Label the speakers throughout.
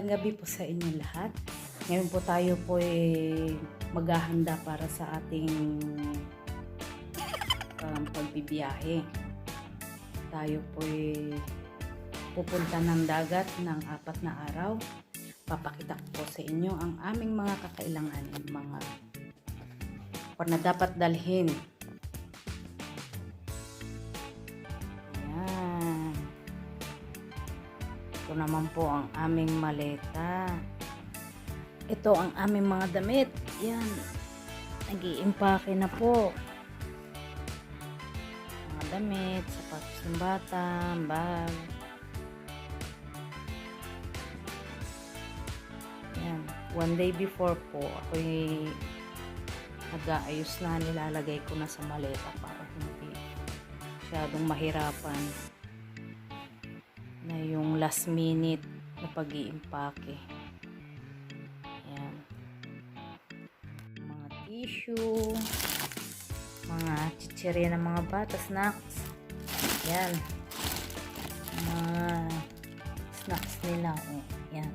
Speaker 1: Magandang gabi po sa inyo lahat. Ngayon po tayo po maghahanda para sa ating pagbibiyahe. Tayo po pupunta ng dagat ng 4 na araw. Papakita ko po sa inyo ang aming mga kakailangan, mga na dapat dalhin. Ito naman po ang aming maleta. Ito ang aming mga damit. Yan. Nag-iimpake na po. Mga damit, sapatos ng bata, bag. Yan. One day before po, ako'y nag-aayos na, nilalagay ko na sa maleta para hindi masyadong mahirapan na yung last minute na pag-iimpake. Ayan. Mga tissue, mga chichirya ng mga bata, snacks. Ayan. Mga snacks nila. Ayan.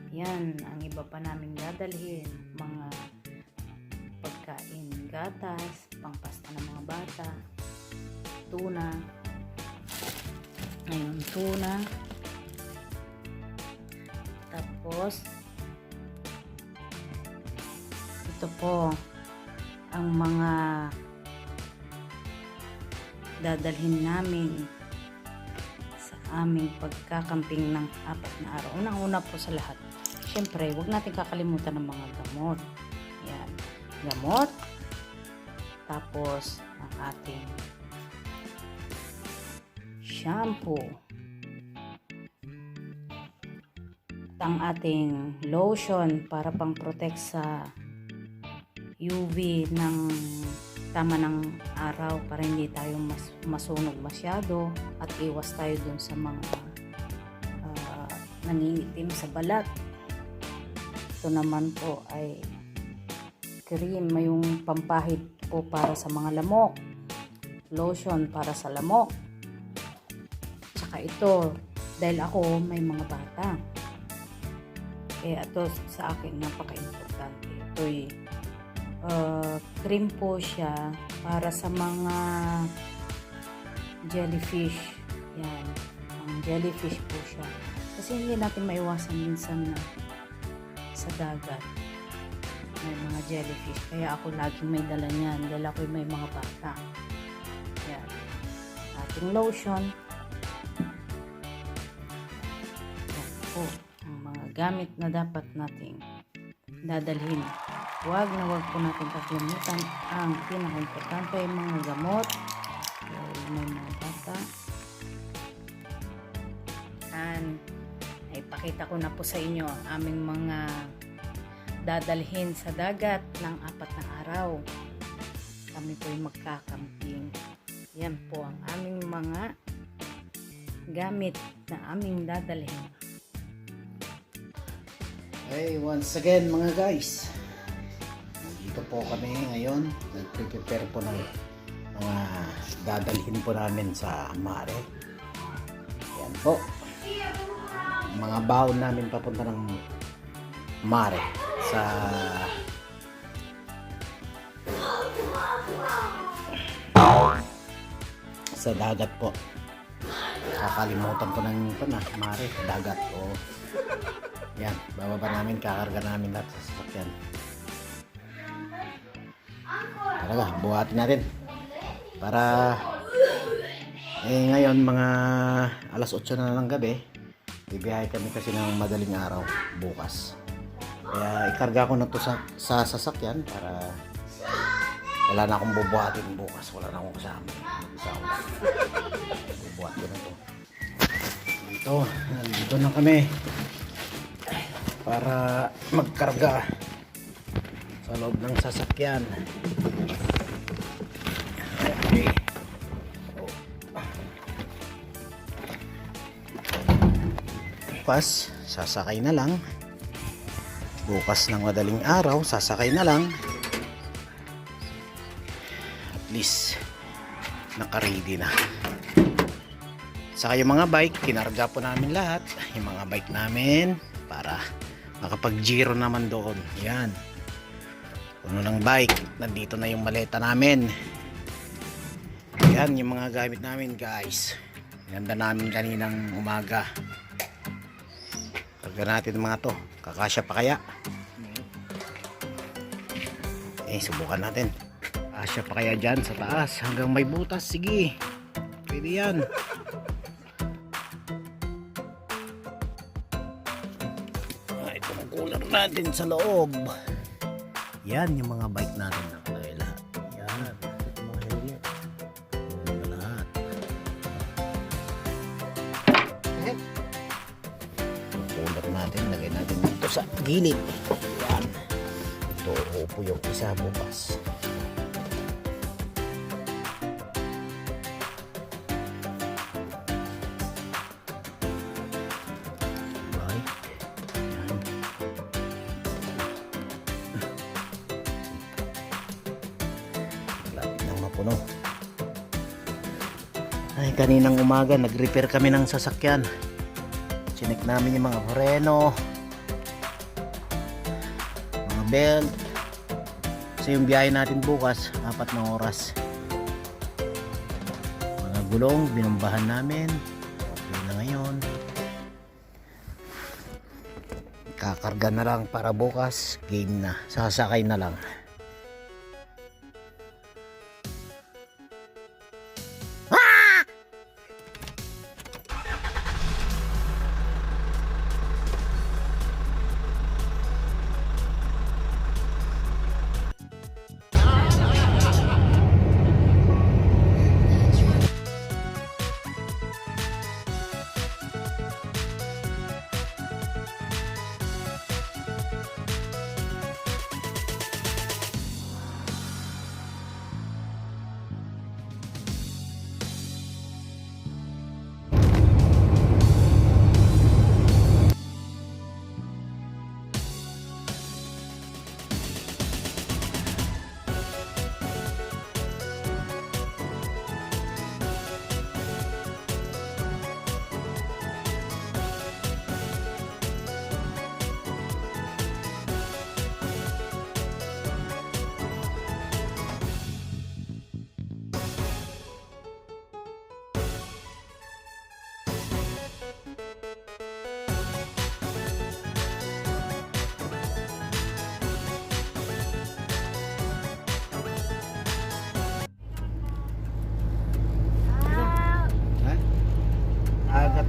Speaker 1: Ayan. Ang iba pa namin dadalhin. Mga pagkain, gatas, pangpasta ng mga bata, tuna. Ngayon, tuna. Tapos, ito po ang mga dadalhin namin sa aming pagkakamping ng 4 na araw. Unang-una po sa lahat, syempre, huwag natin kakalimutan ng mga gamot. Yan. Gamot. Tapos, ang ating shampoo. Ang ating lotion para pang-protect sa UV ng tama ng araw para hindi tayo masunog masyado at iwas tayo dun sa mga nangingitim sa balat. Ito naman po ay cream, may yung pampahid po para sa mga lamok, lotion para sa lamok. Tsaka ito, dahil ako may mga bata, ito sa akin napaka-importante. Ito'y cream po siya para sa mga jellyfish. Yan, ang jellyfish po siya. Kasi hindi natin maiwasan minsan na sa dagat may mga jellyfish, kaya ako laging may dala niyan dahil ako may mga bata. Yan, ating lotion. Yan po ang mga gamit na dapat nating dadalhin. Huwag po natin kakalimutan ang pinaka-importante, mga gamot dahil may mga bata. And ipakita ko na po sa inyo ang aming mga dadalhin sa dagat ng 4 na araw. Kami po ay magkakamping. Yan po ang aming mga gamit na aming dadalhin.
Speaker 2: Hey, once again mga guys, dito po kami ngayon. Nag-prepare po ng mga dadalhin po namin sa mare. Yan po, mga baon namin papunta ng mare sa dagat po. Kakalimutan ko ng mare, dagat po. Yan, bababa namin, kakarga namin lahat sa sasakyan. Talaga, buhatin natin para ngayon mga alas 8 na ng gabi, bibiyahe kami kasi ng madaling araw bukas. Kaya ikarga ko na to sa sasakyan para wala na akong bubuhatin bukas. Wala na akong kasama. Bubuhat ko na to. Dito na kami para magkarga sa loob ng sasakyan. Okay. Bukas, sasakay na lang. Bukas ng madaling araw, sasakay na lang. At least naka-ready na. Saka yung mga bike, kinarga po namin lahat. Yung mga bike namin para makapag-giro naman doon. Yan. Puno ng bike. Nandito na yung maleta namin. Yan yung mga gamit namin guys. Ganda namin kaninang umaga. Karga natin mga to. Kakasya pa kaya? Subukan natin. Kakasya pa kaya dyan sa taas. Hanggang may butas. Sige. Pwede yan. Ito ang cooler natin sa loob. Yan yung mga bike natin. Nakalagay lahat. Yan. Ito mga helmet. Ito lahat. Yung cooler natin. Lagay natin dito sa gilid. Yan. Ito upo yung isa bukas. Puno. Ay, kaninang umaga nag-repair kami ng sasakyan. Chinek namin yung mga freno, mga belt. Kasi yung biyahe natin bukas 4 na oras. Mga gulong binumbahan namin. Okay na ngayon. Kakarga na lang para bukas game na, sasakay na lang.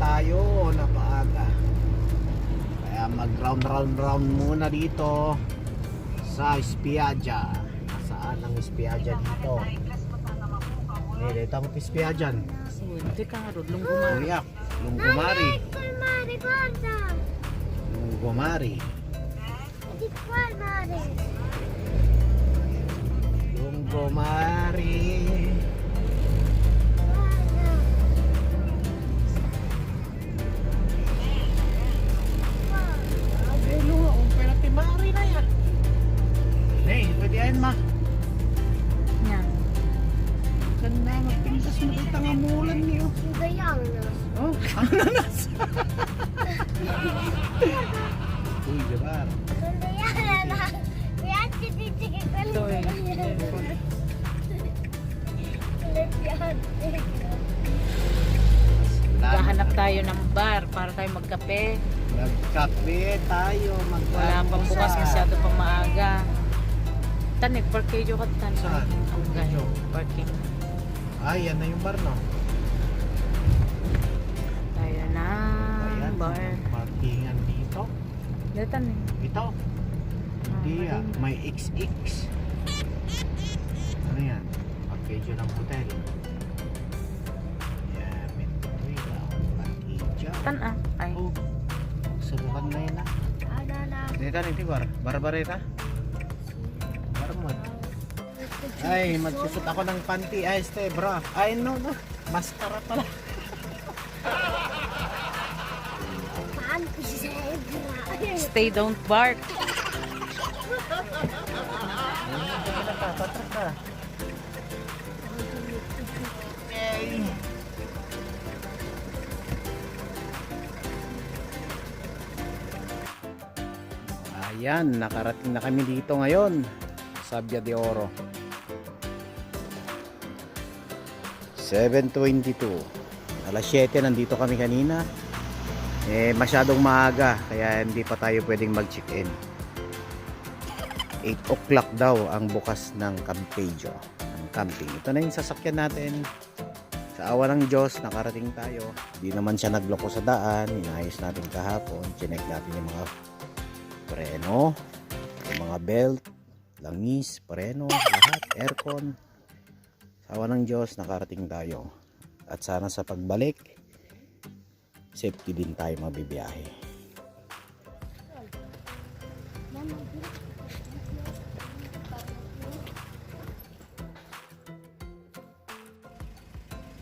Speaker 2: Tayo napaaga, kaya mag round muna dito sa Espiaja. Saan ang Espiaja dito? Dito ang Espiaja.
Speaker 1: Hindi ka nga ron, Lunggumari.
Speaker 2: Lunggumari. Lunggumari. Lunggumari. Mari na yan. Hey, pwede yan ma.
Speaker 1: Yan.
Speaker 2: Ganda, magpintas mo kita nga mulan niyo. Oh, ananas. Uy, jabar.
Speaker 1: Ito eh. Gahanap tayo ng bar para tayo magkape.
Speaker 2: Magkape tayo.
Speaker 1: Wala pang bukas, masyado pang maaga. Tanik, parking jo ka tan.
Speaker 2: Saan?
Speaker 1: Okay, parking.
Speaker 2: Ay, yan na yung bar, no?
Speaker 1: Tayo na.
Speaker 2: Ayan,
Speaker 1: Bar.
Speaker 2: parkingan dito.
Speaker 1: Dito eh.
Speaker 2: Ito. Hindi ah, may XX. Ano yan? Package ng hotel. Yan, may tuwila. Package.
Speaker 1: Tan ah. Ay.
Speaker 2: Oh, subukan na yun ah. Dito rin, bar. Barbarita. Barmod. Ay, magsusot ako ng panty. Ay, stay bra. Ay, no. Mascara pala.
Speaker 1: Stay, don't bark.
Speaker 2: Patrak ka. Okay. Ayan, nakarating na kami dito ngayon sa Sabia de Oro. 7:22. Alas 7 nandito kami kanina. Masyadong maaga kaya hindi pa tayo pwedeng mag-check-in. 8 o'clock daw ang bukas ng Campejo, ng camping. Ito na yung sasakyan natin. Sa awa ng Diyos, nakarating tayo. Di naman siya nagloko sa daan. Inayos natin kahapon. Chinek natin yung mga preno, yung mga belt, langis, preno, lahat, aircon. Sa awa ng Diyos, nakarating tayo. At sana sa pagbalik, safety din tayo mabibiyahe.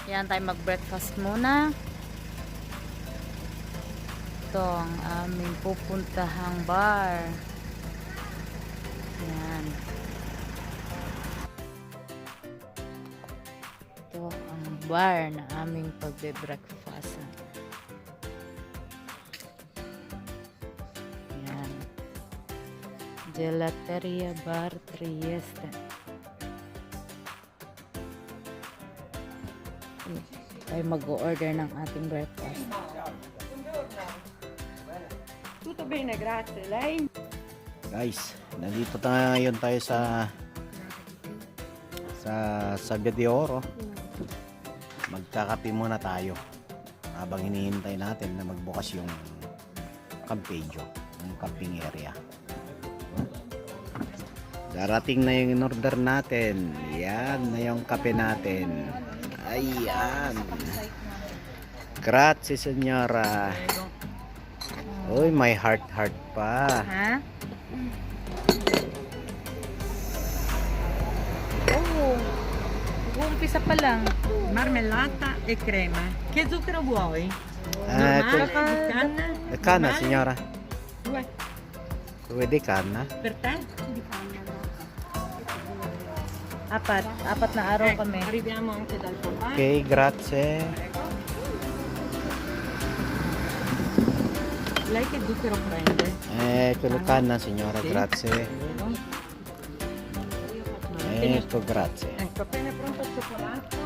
Speaker 1: Yan tayo mag-breakfast muna. Ito ang aming pupuntahang bar. Yan. Ito ang bar na aming pagbe-breakfast. Yan. Gelateria Bar Trieste. Tayo mag-order ng ating breakfast.
Speaker 3: Tutto bene, grazie. Lei?
Speaker 2: Guys, nandito ngayon tayo sa Sabia de Oro. Magkakape muna tayo habang hinihintay natin na magbukas yung Campejo, yung camping area. Darating na yung in-order natin. Yan na yung kape natin. Ayan. Grazie, senyora. Uy, may heart pa.
Speaker 1: Ha? Oh, umpisa pa lang.
Speaker 3: Marmellata e crema. Che zucchero vuoi?
Speaker 2: Ah,
Speaker 3: Normale, di canna?
Speaker 2: Kana,
Speaker 3: Normale?
Speaker 2: senyora.
Speaker 3: Due.
Speaker 2: Pwede kana.
Speaker 3: Per te?
Speaker 1: Apat na araw
Speaker 3: Ecco,
Speaker 1: kami.
Speaker 3: arriviamo anche dal formaggio.
Speaker 2: Okay, grazie.
Speaker 3: Lei che zucchero prende?
Speaker 2: Quello canna, signora, grazie. Ecco, grazie.
Speaker 3: Ecco, appena pronto il cioccolato.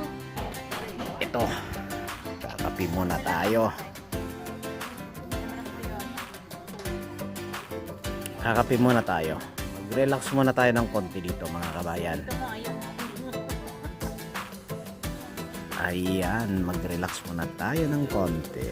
Speaker 2: Ito, kakapi muna tayo. Kakapi muna tayo. Mag-relax muna tayo ng konti dito, mga kabayan. Ayan, mag-relax muna tayo ng konti.